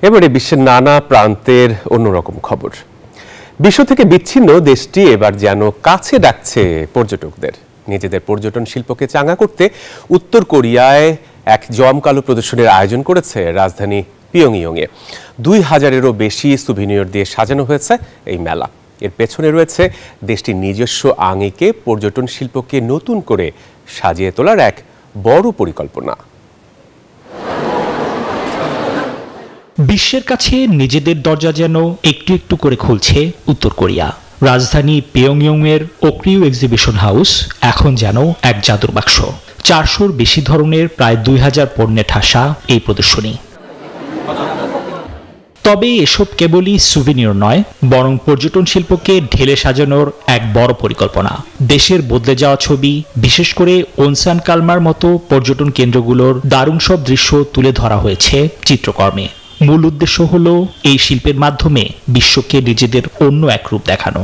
এবারে বিশ্বের নানা প্রান্তের অন্যরকম খবর। বিশ্ব থেকে বিচ্ছিন্ন দেশটি এবার যেন কাছে ডাকছে পর্যটকদের। নিজেদের পর্যটন শিল্পকে চাঙ্গা করতে উত্তর কোরিয়ায় এক জমকালো প্রদর্শনীর আয়োজন করেছে রাজধানী পিয়ংইয়ংয়ে। 2000-এরও বেশি সুভিনিয়র দিয়ে সাজানো হয়েছে এই মেলা। এর পেছনে রয়েছে দেশটির নিজস্ব আঙ্গিকে পর্যটন শিল্পকে নতুন করে সাজিয়ে তোলার এক বড় পরিকল্পনা। বিশ্বের কাছে নিজেদের দরজা যেন একটু একটু করে খুলছে উত্তর কোরিয়া। রাজধানী পিয়ংইয়ংয়ের ওকরিউ এক্সিবিশন হাউস এখন যেন এক জাদুর বাক্স। 400-র বেশি ধরনের প্রায় 2000 পণ্যে ঠাসা এই প্রদর্শনী। তবে এসব কেবলই সুভিনিয়র নয়, বরং পর্যটন শিল্পকে ঢেলে সাজানোর এক বড় পরিকল্পনা। দেশের বদলে যাওয়া ছবি, বিশেষ করে ওনসান কালমার মতো পর্যটন কেন্দ্রগুলোর দারুণ সব দৃশ্য তুলে ধরা হয়েছে চিত্রকর্মে। মূল উদ্দেশ্য হলো এই শিল্পের মাধ্যমে বিশ্বকে নিজেদের অন্য এক রূপ দেখানো।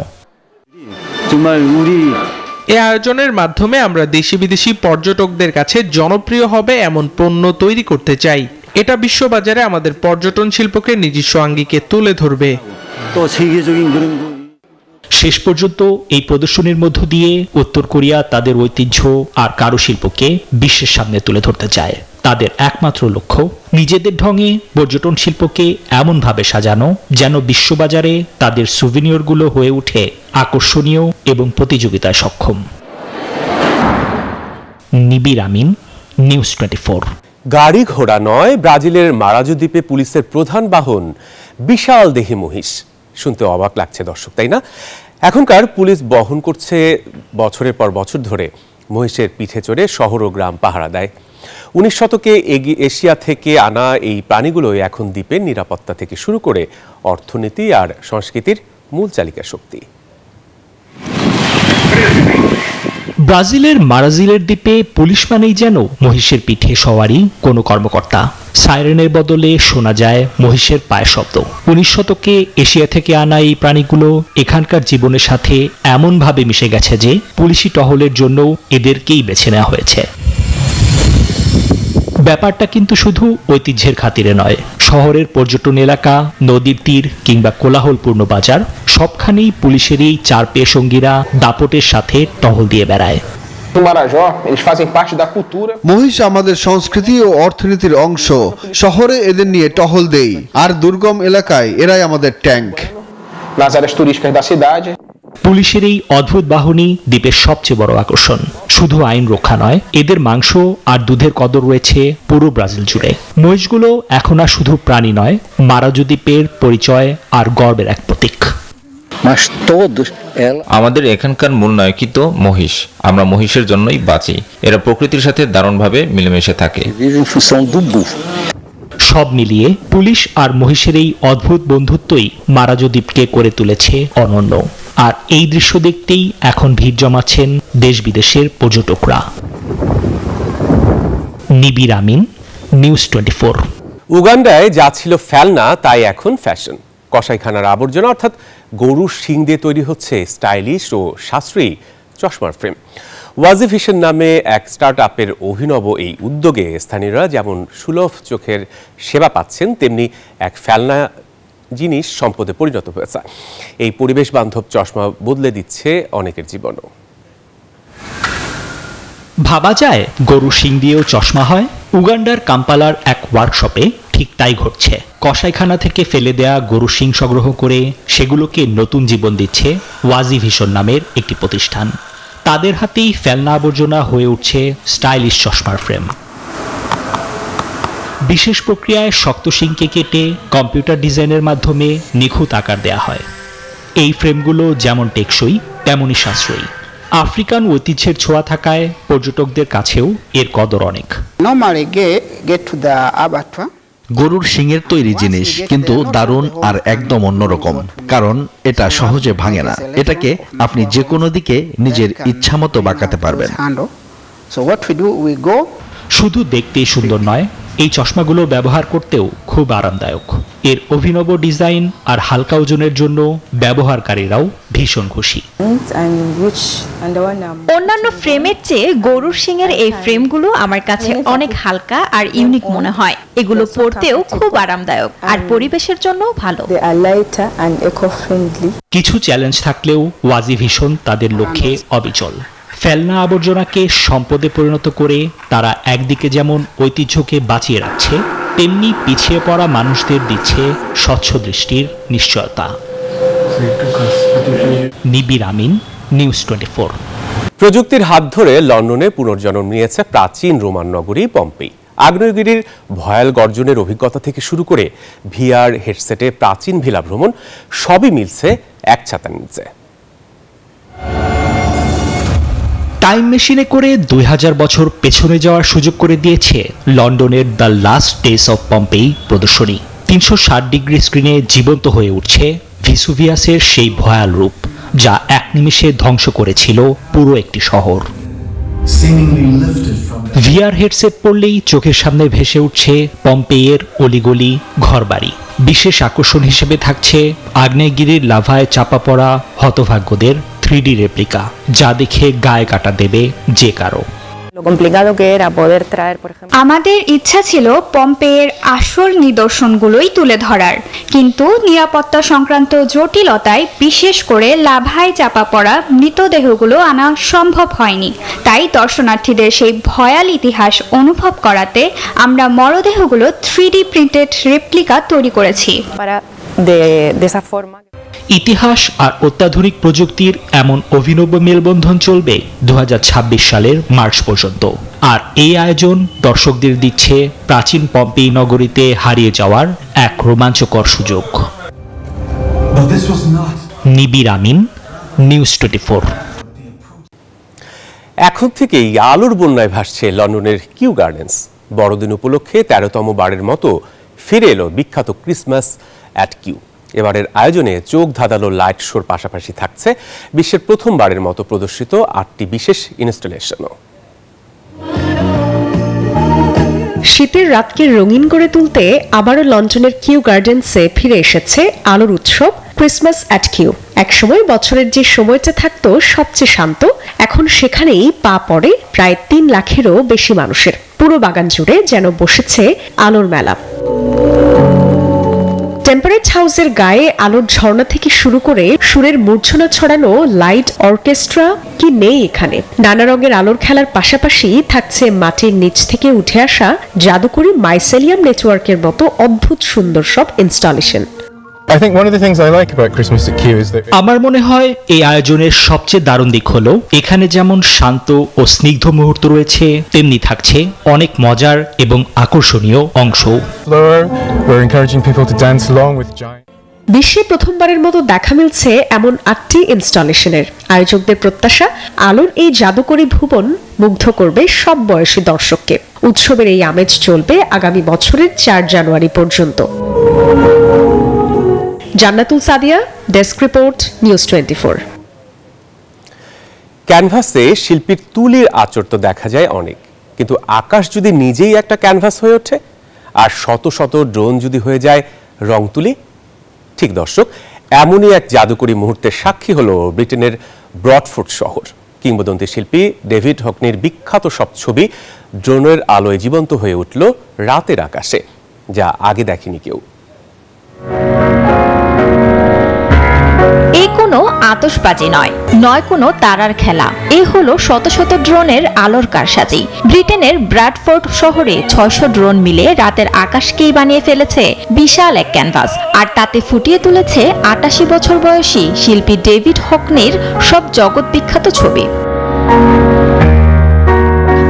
এই আয়োজনের মাধ্যমে আমরা দেশি বিদেশি পর্যটকদের কাছে জনপ্রিয় হবে এমন পণ্য তৈরি করতে চাই। এটা বিশ্ববাজারে আমাদের পর্যটন শিল্পকে নিজস্ব আঙ্গিকে তুলে ধরবে। শেষ পর্যন্ত এই প্রদর্শনীর মধ্য দিয়ে উত্তর কোরিয়া তাদের ঐতিহ্য আর কারুশিল্পকে বিশ্বের সামনে তুলে ধরতে চায়। তাদের একমাত্র লক্ষ্য নিজেদের ঢঙে পর্যটন শিল্পকে এমনভাবে সাজানো যেন বিশ্ববাজারে তাদের সুভিনিয়রগুলো হয়ে ওঠে আকর্ষণীয় এবং প্রতিযোগিতায় সক্ষম। নিবির আমিন, নিউজ 24। গাড়ি ঘোড়া নয়, ব্রাজিলের মারাজো দ্বীপে পুলিশের প্রধান বাহন বিশাল দেহী মহিষ। শুনতে অবাক লাগছে দর্শক, তাই না? এখনকার পুলিশ বহন করছে বছরের পর বছর ধরে মহিষের পিঠে চড়ে শহর ও গ্রাম পাহারা দেয়। 19 শতকে এশিয়া থেকে আনা এই প্রাণীগুলোই এখন দ্বীপের নিরাপত্তা থেকে শুরু করে অর্থনীতি আর সংস্কৃতির মূল চালিকা শক্তি। ব্রাজিলের মারাজিলের দ্বীপে পুলিশ মানেই যেন মহিষের পিঠে সওয়ারি কোনো কর্মকর্তা। সাইরেনের বদলে শোনা যায় মহিষের পায়ের শব্দ। 19 শতকে এশিয়া থেকে আনা এই প্রাণীগুলো এখানকার জীবনের সাথে এমনভাবে মিশে গেছে যে পুলিশি টহলের জন্য এদেরকেই বেছে নেওয়া হয়েছে। ব্যাপারটা কিন্তু শুধু ঐতিহ্যের খাতিরে নয়। শহরের পর্যটন এলাকা, নদীর তীর কিংবা কোলাহলপূর্ণ বাজার সবখানেই পুলিশেরই চার পেয়ে সঙ্গীরা দাপটের সাথে টহল দিয়ে বেড়ায়। মহিষ আমাদের সংস্কৃতি ও অর্থনীতির অংশ। শহরে এদের নিয়ে টহল দেই, আর দুর্গম এলাকায় এরাই আমাদের ট্যাঙ্ক। পুলিশের এই অদ্ভুত বাহিনী দ্বীপের সবচেয়ে বড় আকর্ষণ। শুধু আইন রক্ষা নয়, এদের মাংস আর দুধের কদর রয়েছে পুরো ব্রাজিল জুড়ে। মহিষগুলো এখন আর শুধু প্রাণী নয়, মারাজো দ্বীপের পরিচয় আর গর্বের এক প্রতীক। আমাদের এখানকার মূল নায়কই তো মহিষ। আমরা মহিষের জন্যই বাঁচি। এরা প্রকৃতির সাথে দারুণভাবে মিলেমিশে থাকে। সব মিলিয়ে পুলিশ আর মহিষের এই অদ্ভুত বন্ধুত্বই মারাজো দ্বীপকে করে তুলেছে অনন্য। আর এই দৃশ্য দেখতেই এখন ভিড় জমাচ্ছেন দেশ বিদেশের পর্যটকরা। নিবির আমিন, নিউজ 24। উগান্ডায় যা ছিল ফেলনা তাই এখন ফ্যাশন। কসাইখানার আবর্জনা অর্থাৎ গরুর শিং দিয়ে তৈরি হচ্ছে স্টাইলিশ ও সাশ্রয়ী চশমার ফ্রেম। ওয়াজি ভিশন নামে এক স্টার্ট আপের অভিনব এই উদ্যোগে স্থানীয়রা যেমন সুলভ চোখের সেবা পাচ্ছেন, তেমনি এক ফেলনা জিনিস সম্পদে পরিণত হয়েছে। এই পরিবেশ বান্ধব চশমা বদলে দিচ্ছে অনেকের জীবনও। ভাবা যায় গরু শিং দিয়েও চশমা হয়? উগান্ডার কাম্পালার এক ওয়ার্কশপে ঠিক তাই ঘটছে। কসাইখানা থেকে ফেলে দেয়া গরু শিং সংগ্রহ করে সেগুলোকে নতুন জীবন দিচ্ছে ওয়াজি ভিশন নামের একটি প্রতিষ্ঠান। তাদের হাতেই ফেলনা আবর্জনা হয়ে উঠছে স্টাইলিশ চশমার ফ্রেম। বিশেষ প্রক্রিয়ায় শক্ত শিংকে কেটে কম্পিউটার ডিজাইনের মাধ্যমে নিখুঁত আকার দেয়া হয়। এই ফ্রেমগুলো যেমন টেকসই তেমনই সাশ্রয়ী। আফ্রিকান ঐতিহ্যের ছোঁয়া থাকায় পর্যটকদের কাছেও এর কদর অনেক। গরুর শিংয়ের তৈরি জিনিস, কিন্তু দারুণ আর একদম অন্যরকম, কারণ এটা সহজে ভাঙে না। এটাকে আপনি যে কোনো দিকে নিজের ইচ্ছামতো বাঁকাতে পারবেন। শুধু দেখতেই সুন্দর নয়, এই চশমাগুলো ব্যবহার করতেও খুব আরামদায়ক। এর অভিনব ডিজাইন আর হালকা ওজনের জন্য ব্যবহারকারীরাও ভীষণ খুশি। অন্যান্য ফ্রেমের চেয়ে গরুর শিংয়ের এই ফ্রেমগুলো আমার কাছে অনেক হালকা আর ইউনিক মনে হয়। এগুলো পরতেও খুব আরামদায়ক আর পরিবেশের জন্য ভালো। কিছু চ্যালেঞ্জ থাকলেও ওয়াজি ভিশন তাদের লক্ষ্যে অবিচল। ফেলনা আবর্জনাকে সম্পদে পরিণত করে তারা একদিকে যেমন ঐতিহ্যকে বাঁচিয়ে রাখছে, তেমনি পিছিয়ে পড়া মানুষদের দিচ্ছে স্বচ্ছ দৃষ্টির নিশ্চয়তা। নিবির আমিন, নিউজ 24। প্রযুক্তির হাত ধরে লন্ডনে পুনর্জন্ম নিয়েছে প্রাচীন রোমান নগরী পম্পেই। আগ্নেয়গিরির ভয়াল গর্জনের অভিজ্ঞতা থেকে শুরু করে ভিআর হেডসেটে প্রাচীন ভিলা ভ্রমণ, সবই মিলছে এক ছাতার নিচে। টাইম মেশিনে করে 2000 বছর পেছনে যাওয়ার সুযোগ করে দিয়েছে লন্ডনের the last days of Pompeii প্রদর্শনী। 360 ডিগ্রি স্ক্রিনে জীবন্ত হয়ে উঠছে ভিসুভিয়াসের সেই ভয়াল রূপ, যা এক নিমিষে ধ্বংস করেছিল পুরো একটি শহর। ভিআর হেডসেট পরলেই চোখের সামনে ভেসে উঠছে পম্পেইয়ের অলিগলি, ঘরবাড়ি। বিশেষ আকর্ষণ হিসেবে থাকছে আগ্নেয়গিরির লাভায় চাপা পড়া হতভাগ্যদের 3D রেপ্লিকা, যা দেখে গায়ে কাটা দেবে যে কারো। আমাদের ইচ্ছা ছিল পম্পেইয়ের আসল নিদর্শনগুলোই তুলে ধরার, কিন্তু নিরাপত্তা সংক্রান্ত জটিলতায় বিশেষ করে লাভায় চাপা পড়া মৃতদেহগুলো আনা সম্ভব হয়নি। তাই দর্শনার্থীদের সেই ভয়াল ইতিহাস অনুভব করাতে আমরা মরদেহগুলো 3D প্রিন্টেড রেপ্লিকা তৈরি করেছি। ইতিহাস আর অত্যাধুনিক প্রযুক্তির এমন অভিনব মেলবন্ধন চলবে 2026 সালের মার্চ পর্যন্ত। আর এই আয়োজন দর্শকদের দিচ্ছে প্রাচীন পম্পেই নগরীতে হারিয়ে যাওয়ার এক রোমাঞ্চকর সুযোগ। নিবির আমিন, নিউজ 24। এখন থেকেই আলোর বন্যায় ভাসছে লন্ডনের কিউ গার্ডেন্স। বড়দিন উপলক্ষে 13তম বারের মতো ফিরে এলো বিখ্যাত ক্রিসমাস অ্যাট কিউ। এবারের আয়োজনে চোখ ধাঁধালো লাইট শোর পাশাপাশি থাকছে বিশ্বের প্রথমবারের মতো প্রদর্শিত 8টি বিশেষ ইনস্টলেশনও। শীতের রাতকে রঙিন করে তুলতে আবারও লন্ডনের কিউ গার্ডেন্সে ফিরে এসেছে আলোর উৎসব ক্রিসমাস অ্যাট কিউ। একসময় বছরের যে সময়টা থাকতো সবচেয়ে শান্ত, এখন সেখানেই পা পড়ে প্রায় 3 লাখেরও বেশি মানুষের। পুরো বাগান জুড়ে যেন বসেছে আলোর মেলা। টেম্পারেট হাউসের গায়ে আলোর ঝর্ণা থেকে শুরু করে সুরের মূর্ছনা ছড়ানো লাইট অর্কেস্ট্রা কি নেই এখানে। নানা রঙের আলোর খেলার পাশাপাশি থাকছে মাটির নিচ থেকে উঠে আসা জাদুকরি মাইসেলিয়াম নেটওয়ার্কের মতো অদ্ভুত সুন্দর সব ইনস্টলেশন। আমার মনে হয় এই আয়োজনের সবচেয়ে দারুণ দিক হলো এখানে যেমন শান্ত ও স্নিগ্ধ মুহূর্ত রয়েছে, তেমনি থাকছে অনেক মজার এবং আকর্ষণীয় অংশ। বিশ্বে প্রথমবারের মতো দেখা মিলছে এমন 8টি ইনস্টলেশনের। আয়োজকদের প্রত্যাশা, আলোর এই জাদুকরী ভুবন মুগ্ধ করবে সব বয়সী দর্শককে। উৎসবের এই আমেজ চলবে আগামী বছরের 4 জানুয়ারি পর্যন্ত। জান্নাতুল সাদিয়া, ডেস্ক রিপোর্ট, নিউজ 24। ক্যানভাসে শিল্পীর তুলির আচর তো দেখা যায় অনেক, কিন্তু আকাশ যদি নিজেই একটা ক্যানভাস হয়ে ওঠে আর শত শত ড্রোন যদি হয়ে যায় রং তুলি, ঠিক দর্শক, এমনই এক জাদুকরী মুহূর্তের সাক্ষী হলো ব্রিটেনের ব্রডফোর্ড শহর। কিংবদন্তি শিল্পী ডেভিড হকনির বিখ্যাত সব ছবি ড্রোনের আলোয় জীবন্ত হয়ে উঠল রাতের আকাশে, যা আগে দেখেনি কেউ। এই কোনো আতশবাজি নয় কোনো তারার খেলা। এ হলো শত শত ড্রোনের আলোর কারসাজি। ব্রিটেনের ব্র্যাডফোর্ড শহরে 600 ড্রোন মিলে রাতের আকাশকেই বানিয়ে ফেলেছে বিশাল এক ক্যানভাস। আর তাতে ফুটিয়ে তুলেছে 88 বছর বয়সী শিল্পী ডেভিড হকনির সব জগৎ বিখ্যাত ছবি।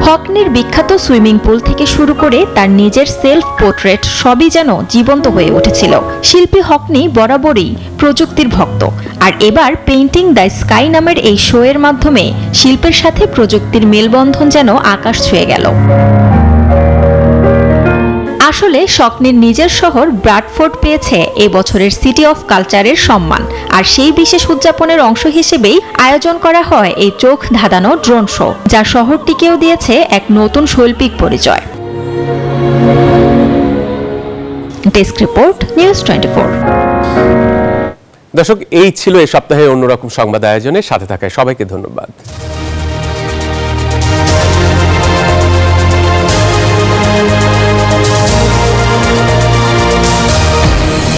হকনির বিখ্যাত সুইমিং পুল থেকে শুরু করে তার নিজের সেলফ পোর্ট্রেট সবই যেন জীবন্ত হয়ে উঠেছিল। শিল্পী হকনি বরাবরই প্রযুক্তির ভক্ত, আর এবার পেইন্টিং দ্য স্কাই নামের এই শো এর মাধ্যমে শিল্পের সাথে প্রযুক্তির মেলবন্ধন যেন আকাশ ছুঁয়ে গেল। আসলে হকনির নিজের শহর ব্র্যাডফোর্ড পেয়েছে এবছরের সিটি অফ কালচারের সম্মান, আর সেই বিশেষ উদযাপনের অংশ হিসেবেই আয়োজন করা হয় এই চোখ ধাঁধানো ড্রোন শো, যা শহরটিকেও দিয়েছে এক নতুন শৈল্পিক পরিচয়। Desk report, news 24। দর্শক, এই ছিল এই সপ্তাহে অন্যরকম সংবাদ আয়োজনে সাথে থাকায় সবাইকে ধন্যবাদ।